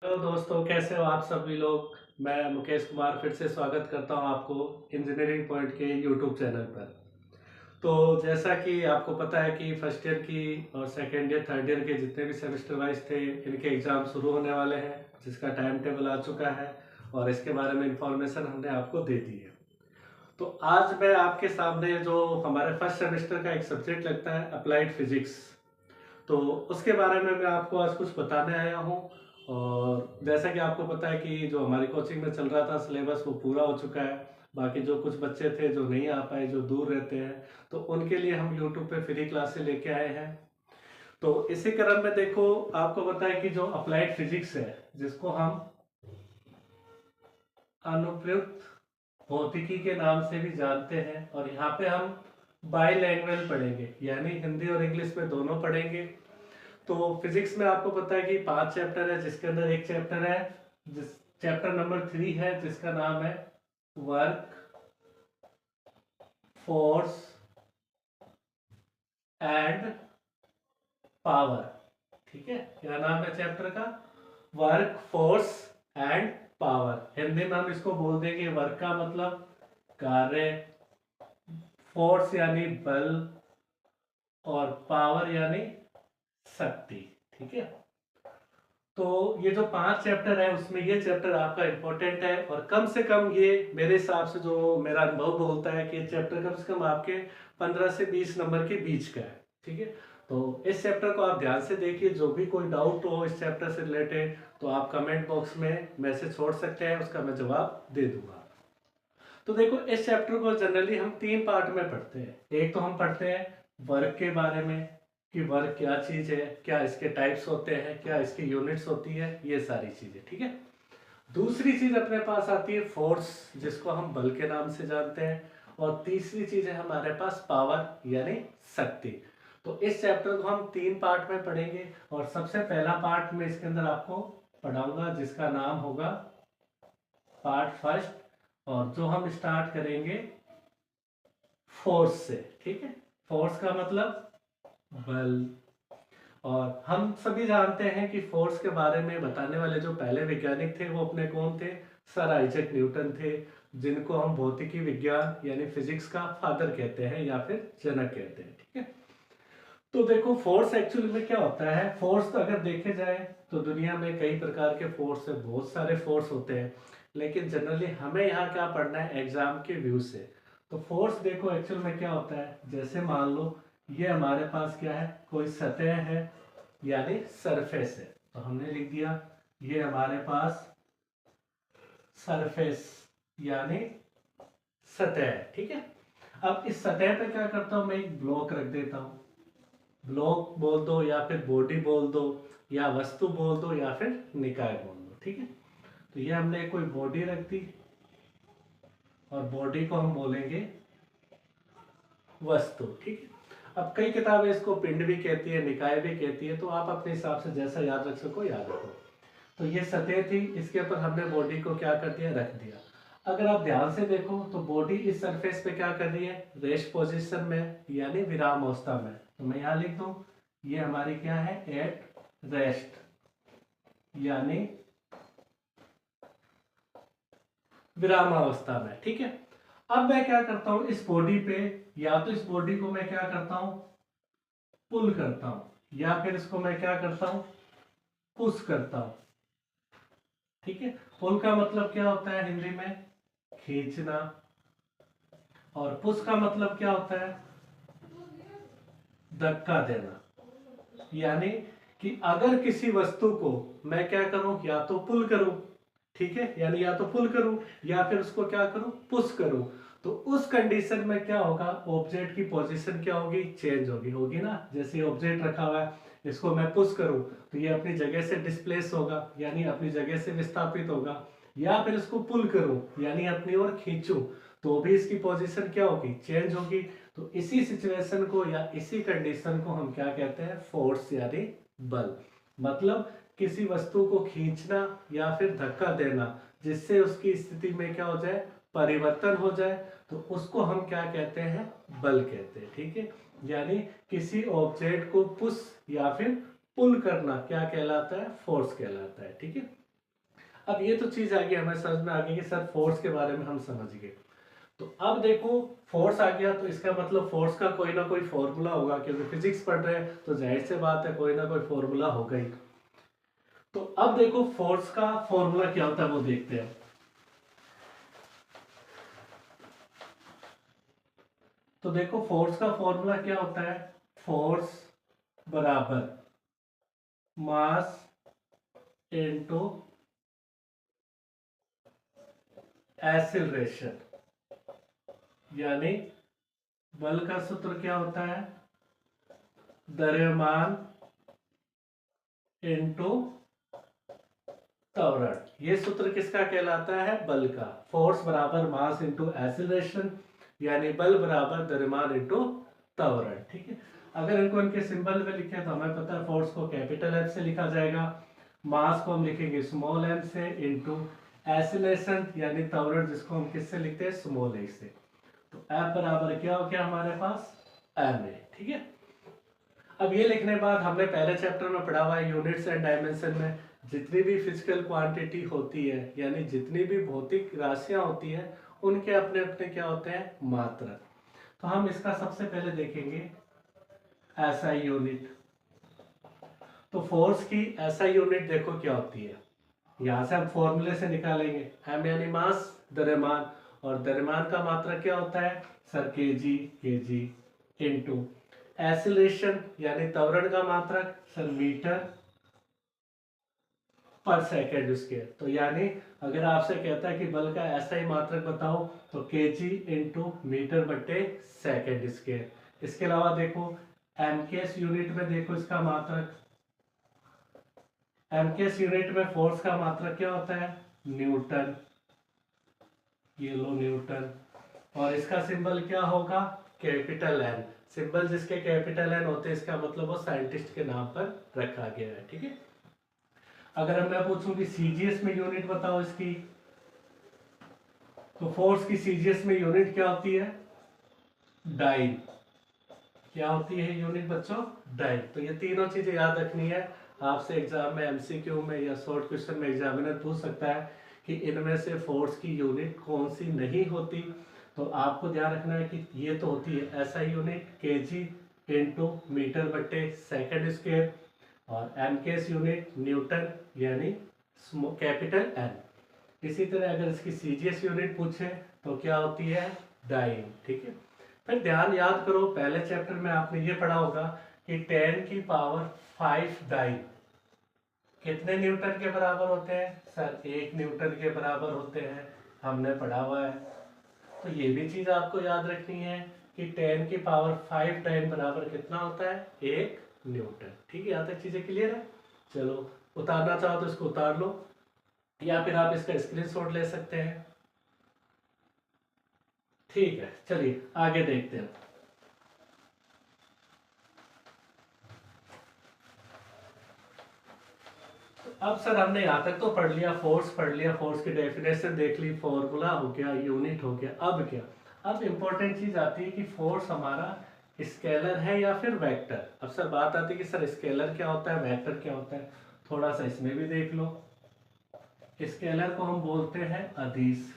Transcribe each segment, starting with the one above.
Hello दोस्तों, कैसे हो आप सभी लोग। मैं मुकेश कुमार फिर से स्वागत करता हूं आपको इंजीनियरिंग पॉइंट के यूट्यूब चैनल पर। तो जैसा कि आपको पता है कि फर्स्ट ईयर की और सेकेंड ईयर थर्ड ईयर के जितने भी सेमेस्टर वाइज थे, इनके एग्ज़ाम शुरू होने वाले हैं, जिसका टाइम टेबल आ चुका है और इसके बारे में इंफॉर्मेशन हमने आपको दे दी है। तो आज मैं आपके सामने जो हमारे फर्स्ट सेमेस्टर का एक सब्जेक्ट लगता है अप्लाइड फिजिक्स, तो उसके बारे में मैं आपको आज कुछ बताने आया हूँ। और जैसा कि आपको पता है कि जो हमारी कोचिंग में चल रहा था सिलेबस वो पूरा हो चुका है। बाकी जो कुछ बच्चे थे जो नहीं आ पाए, जो दूर रहते हैं, तो उनके लिए हम यूट्यूब पे फ्री क्लासेस लेके आए हैं। तो इसी क्रम में देखो, आपको पता है कि जो अप्लाइड फिजिक्स है, जिसको हम अनुप्रयुक्त भौतिकी के नाम से भी जानते हैं, और यहाँ पे हम बाईलैंग्वेज पढ़ेंगे, यानी हिंदी और इंग्लिश में दोनों पढ़ेंगे। तो फिजिक्स में आपको पता है कि 5 चैप्टर है, जिसके अंदर एक चैप्टर है जिस चैप्टर नंबर 3 है, जिसका नाम है वर्क, फोर्स एंड पावर। ठीक है, क्या नाम है चैप्टर का? Work, force and power. Hindi में हम इसको बोल देंगे वर्क का मतलब कार्य, फोर्स यानी बल, और पावर यानी शक्ति। ठीक है, तो ये जो 5 चैप्टर है उसमें ये चैप्टर आपका इंपॉर्टेंट है, और कम से कम ये मेरे हिसाब से जो मेरा अनुभव बोलता है कि चैप्टर कम से कम आपके 15 से 20 नंबर के बीच का है। ठीक है, तो इस चैप्टर को आप ध्यान से देखिए। जो भी कोई डाउट हो इस चैप्टर से रिलेटेड, तो आप कमेंट बॉक्स में मैसेज छोड़ सकते हैं, उसका मैं जवाब दे दूंगा। तो देखो, इस चैप्टर को जनरली हम 3 पार्ट में पढ़ते हैं। एक तो हम पढ़ते हैं वर्क के बारे में, कि वर्क क्या चीज है, क्या इसके टाइप्स होते हैं, क्या इसकी यूनिट्स होती है, ये सारी चीजें। ठीक है, दूसरी चीज अपने पास आती है फोर्स, जिसको हम बल के नाम से जानते हैं। और तीसरी चीज है हमारे पास पावर यानी शक्ति। तो इस चैप्टर को हम 3 पार्ट में पढ़ेंगे, और सबसे पहला पार्ट में इसके अंदर आपको पढ़ाऊंगा, जिसका नाम होगा पार्ट फर्स्ट, और जो हम स्टार्ट करेंगे फोर्स से। ठीक है, फोर्स का मतलब बल। और हम सभी जानते हैं कि फोर्स के बारे में बताने वाले जो पहले वैज्ञानिक थे वो अपने कौन थे? सर आइजैक न्यूटन थे, जिनको हम भौतिकी विज्ञान यानी फिजिक्स का फादर कहते हैं या फिर जनक कहते हैं। ठीक है, तो देखो फोर्स एक्चुअली में क्या होता है। फोर्स तो अगर देखे जाए तो दुनिया में कई प्रकार के फोर्स है, बहुत सारे फोर्स होते हैं, लेकिन जनरली हमें यहाँ क्या पढ़ना है एग्जाम के व्यू से। तो फोर्स देखो एक्चुअल में क्या होता है, जैसे मान लो ये हमारे पास क्या है, कोई सतह है यानी सरफेस है, तो हमने लिख दिया ये हमारे पास सरफेस यानी सतह है। ठीक है, अब इस सतह पे क्या करता हूं, मैं एक ब्लॉक रख देता हूं। ब्लॉक बोल दो या फिर बॉडी बोल दो, या वस्तु बोल दो या फिर निकाय बोल दो। ठीक है, तो ये हमने कोई बॉडी रख दी, और बॉडी को हम बोलेंगे वस्तु। ठीक है, अब कई किताबें इसको पिंड भी कहती है, निकाय भी कहती है, तो आप अपने हिसाब से जैसा याद रख सको याद रखो। तो ये सतह थी, इसके ऊपर हमने बॉडी को क्या कर दिया, रख दिया। अगर आप ध्यान से देखो तो बॉडी इस सरफेस पे क्या कर रही है, रेस्ट पोजीशन में यानी विराम अवस्था में। तो मैं यहां लिख दूं ये हमारी क्या है, एट रेस्ट यानी विराम अवस्था में। ठीक है, अब मैं क्या करता हूं इस बॉडी पे, या तो इस बॉडी को मैं क्या करता हूं, पुल करता हूं, या फिर इसको मैं क्या करता हूं, पुश करता हूं। ठीक है, पुल का मतलब क्या होता है हिंदी में, खींचना, और पुश का मतलब क्या होता है, धक्का देना। यानी कि अगर किसी वस्तु को मैं क्या करूं, या तो पुल करूं, ठीक है, यानी या तो पुल करूं या फिर उसको क्या करूं, पुश करूं, तो उस कंडीशन में क्या होगा, ऑब्जेक्ट की पोजीशन क्या होगी, चेंज होगी, होगी ना। जैसे ऑब्जेक्ट रखा हुआ है, इसको मैं पुश करूं तो ये अपनी जगह से डिस्प्लेस होगा, यानी अपनी जगह से विस्थापित होगा। या फिर इसको पुल करूं यानी अपनी ओर खींचूं, तो भी इसकी पोजीशन क्या होगी, चेंज होगी। तो इसी सिचुएशन को या इसी कंडीशन को हम क्या कहते हैं, फोर्स यानी बल। मतलब किसी वस्तु को खींचना या फिर धक्का देना, जिससे उसकी स्थिति में क्या हो जाए, परिवर्तन हो जाए, तो उसको हम क्या कहते हैं, बल कहते हैं। ठीक है, यानी किसी ऑब्जेक्ट को पुश या फिर पुल करना क्या कहलाता है, फोर्स कहलाता है। ठीक है, अब ये तो चीज आ गई, हमें समझ में आ गई कि सर फोर्स के बारे में हम समझ गए। तो अब देखो फोर्स आ गया तो इसका मतलब फोर्स का कोई ना कोई फॉर्मूला होगा, क्योंकि फिजिक्स पढ़ रहे हैं तो जाहिर सी बात है कोई ना कोई फॉर्मूला होगा ही। तो अब देखो फोर्स का फॉर्मूला क्या होता है वो देखते हैं। तो देखो फोर्स का फॉर्मूला क्या होता है, फोर्स बराबर मास इनटू एक्सीलरेशन, यानी बल का सूत्र क्या होता है, द्रव्यमान इनटू त्वरण। ये सूत्र किसका कहलाता है, बल का। फोर्स बराबर मास इनटू एक्सीलरेशन, यानी बल बराबर द्रव्यमान इनटू त्वरण। ठीक है, अगर इनको इनके सिंबल में लिखे तो हमें पता है फोर्स को कैपिटल एफ से लिखा जाएगा, मास को हम लिखेंगे स्मॉल एम से, इनटू एक्सीलरेशन यानी त्वरण जिसको हम किससे लिखते हैं, स्मॉल ए से। तो एफ बराबर क्या हो गया हमारे पास, एम ए। ठीक है, अब ये लिखने के बाद हमने पहले चैप्टर में पढ़ा हुआ है यूनिट्स एंड डायमेंशन में जितनी भी फिजिकल क्वांटिटी होती है, यानी जितनी भी भौतिक राशियां होती है उनके अपने अपने क्या होते हैं, मात्रक। तो हम इसका सबसे पहले देखेंगे एसआई यूनिट। तो फोर्स की एसआई यूनिट देखो क्या होती है, यहां से हम फॉर्मूले से निकालेंगे, एम यानी मास, द्रव्यमान, और द्रव्यमान का मात्रक क्या होता है सर, केजी इनटू एक्सीलरेशन यानी त्वरण का मात्रक सर मीटर पर सेकेंड स्क्वायर। तो यानी अगर आपसे कहता है कि बल का ऐसा ही मात्रक बताओ तो केजी इंटू मीटर बटे सेकेंड स्क्वायर। इसके अलावा देखो एमकेएस यूनिट में देखो इसका मात्रक, एमकेएस यूनिट में फोर्स का मात्रक क्या होता है, न्यूटन, ये लो न्यूटन, और इसका सिंबल क्या होगा, कैपिटल एन। सिंबल जिसके कैपिटल एन होते हैं इसका मतलब वो साइंटिस्ट के नाम पर रखा गया है। ठीक है, अगर मैं पूछूं कि सीजीएस में यूनिट बताओ इसकी, तो फोर्स की सीजीएस में यूनिट क्या होती है, डाइन। क्या होती है यूनिट बच्चों, डाइन। तो ये तीनों चीजें याद रखनी है, आपसे एग्जाम में एमसीक्यू में या शॉर्ट क्वेश्चन में एग्जामिनर पूछ सकता है कि इनमें से फोर्स की यूनिट कौन सी नहीं होती। तो आपको ध्यान रखना है कि ये तो होती है SI unit KG into metre बटे सेकेंड स्क्वायर, और एमकेएस यूनिट न्यूटन यानी कैपिटल एन। इसी तरह अगर इसकी सीजीएस यूनिट पूछे तो क्या होती है, डाइन। ठीक है, फिर ध्यान याद करो पहले चैप्टर में आपने ये पढ़ा होगा कि 10 की पावर 5 डाइन कितने न्यूटन के बराबर होते हैं सर, 1 न्यूटन के बराबर होते हैं, हमने पढ़ा हुआ है। तो ये भी चीज आपको याद रखनी है कि 10 की पावर 5 डाइन बराबर कितना होता है, 1 न्यूटन। ठीक है, यहाँ तक चीजें क्लियर है। चलो उतारना चाहो तो इसको उतार लो, या फिर आप इसका स्क्रीनशॉट ले सकते हैं। ठीक है, चलिए आगे देखते हैं। अब सर हमने यहाँ तक तो पढ़ लिया, फोर्स पढ़ लिया, फोर्स की डेफिनेशन देख ली, फॉर्मूला हो गया, यूनिट हो गया। अब क्या, अब इंपॉर्टेंट चीज आती है कि फोर्स हमारा स्केलर है या फिर वेक्टर। अब सर बात आती है कि सर स्केलर क्या होता है, वेक्टर क्या होता है, थोड़ा सा इसमें भी देख लो। स्केलर को हम बोलते हैं अदिश,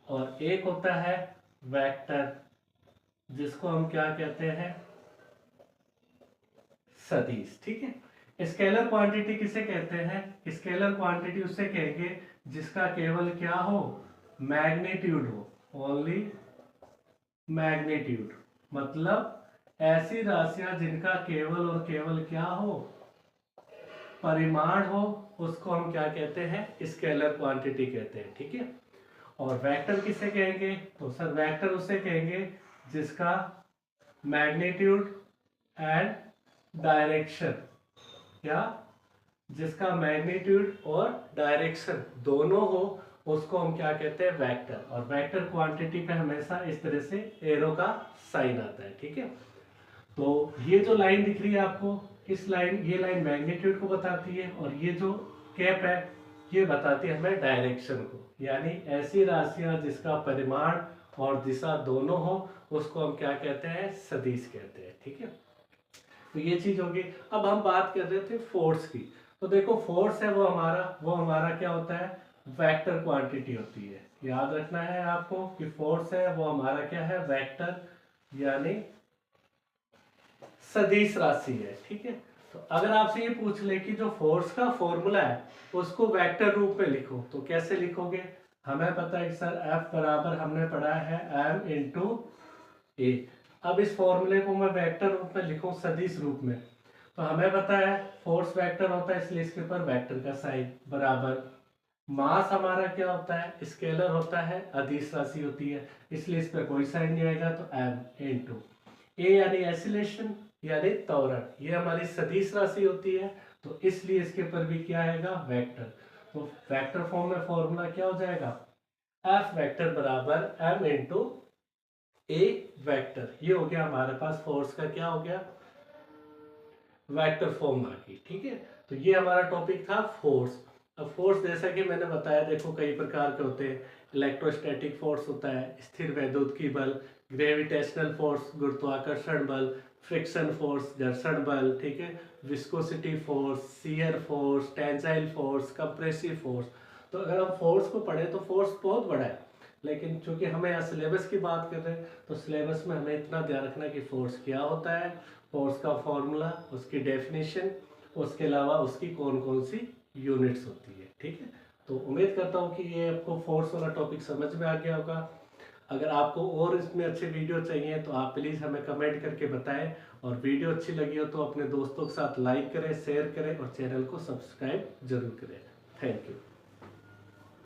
और एक होता है वेक्टर जिसको हम क्या कहते हैं, सदिश। ठीक है, स्केलर क्वांटिटी किसे कहते हैं, स्केलर क्वांटिटी उससे कहेंगे जिसका केवल क्या हो, मैग्नीट्यूड हो, ओनली मैग्नीट्यूड। मतलब ऐसी राशियां जिनका केवल और केवल क्या हो, परिमाण हो, उसको हम क्या कहते हैं, स्केलर क्वांटिटी कहते हैं। ठीक है, और वेक्टर किसे कहेंगे, तो सर वेक्टर उसे कहेंगे जिसका मैग्नीट्यूड एंड डायरेक्शन, क्या, जिसका मैग्नीट्यूड और डायरेक्शन दोनों हो, उसको हम क्या कहते हैं, वेक्टर। और वेक्टर क्वांटिटी पे हमेशा इस तरह से एरो का साइन आता है। ठीक है, तो ये जो लाइन दिख रही है आपको, इस लाइन, ये लाइन मैग्नीट्यूड को बताती है, और ये जो कैप है ये बताती है हमें डायरेक्शन को। यानी ऐसी राशियां जिसका परिमाण और दिशा दोनों हो उसको हम क्या कहते हैं, सदिश कहते हैं। ठीक है, तो ये चीज होगी। अब हम बात कर रहे थे फोर्स की, तो देखो फोर्स है वो हमारा क्या होता है, वेक्टर क्वांटिटी होती है। याद रखना है आपको कि फोर्स है वो हमारा क्या है, वेक्टर यानी सदिश राशि है। ठीक है, तो अगर आपसे ये पूछ ले कि जो फोर्स का फॉर्मूला है उसको वेक्टर रूप में लिखो तो कैसे लिखोगे। हमें पता है कि सर F बराबर हमने पढ़ा है m इंटू ए। अब इस फॉर्मूले को मैं वेक्टर रूप में लिखूं सदिश रूप में, तो हमें पता है फोर्स वेक्टर होता है इसलिए इसके ऊपर वेक्टर का साइन बराबर, मास हमारा क्या होता है, स्केलर होता है, अदिश राशि होती है इसलिए इस पर कोई साइन नहीं आएगा, तो m इंटू ए यानी एसिलेशन यानी त्वरण, ये हमारी सदिश राशि होती है तो इसलिए इसके ऊपर भी क्या आएगा, वेक्टर। तो वेक्टर फॉर्म में फॉर्मूला क्या हो जाएगा, एफ वेक्टर बराबर m इंटू ए वेक्टर। ये हो गया हमारे पास फोर्स का क्या हो गया, वेक्टर फॉर्म आ गई। ठीक है, तो ये हमारा टॉपिक था फोर्स। अब फोर्स जैसा कि मैंने बताया देखो कई प्रकार के होते हैं, इलेक्ट्रोस्टैटिक फोर्स होता है, स्थिर वैद्युतिक बल, ग्रेविटेशनल फोर्स गुरुत्वाकर्षण बल, फ्रिक्शन फोर्स घर्षण बल, ठीक है, viscosity force, shear force, tensile force, compressive force. तो अगर हम फोर्स को पढ़े तो फोर्स बहुत बड़ा है, लेकिन चूंकि हमें यहाँ सिलेबस की बात कर रहे हैं तो सिलेबस में हमें इतना ध्यान रखना कि फोर्स क्या होता है, फोर्स का फॉर्मूला, उसकी डेफिनेशन, उसके अलावा उसकी कौन कौन सी यूनिट्स होती है। ठीक है, तो उम्मीद करता हूँ कि ये आपको फोर्स वाला टॉपिक समझ में आ गया होगा। अगर आपको और इसमें अच्छे वीडियो चाहिए तो आप प्लीज़ हमें कमेंट करके बताएं, और वीडियो अच्छी लगी हो तो अपने दोस्तों के साथ लाइक करें, शेयर करें और चैनल को सब्सक्राइब जरूर करें। Thank you.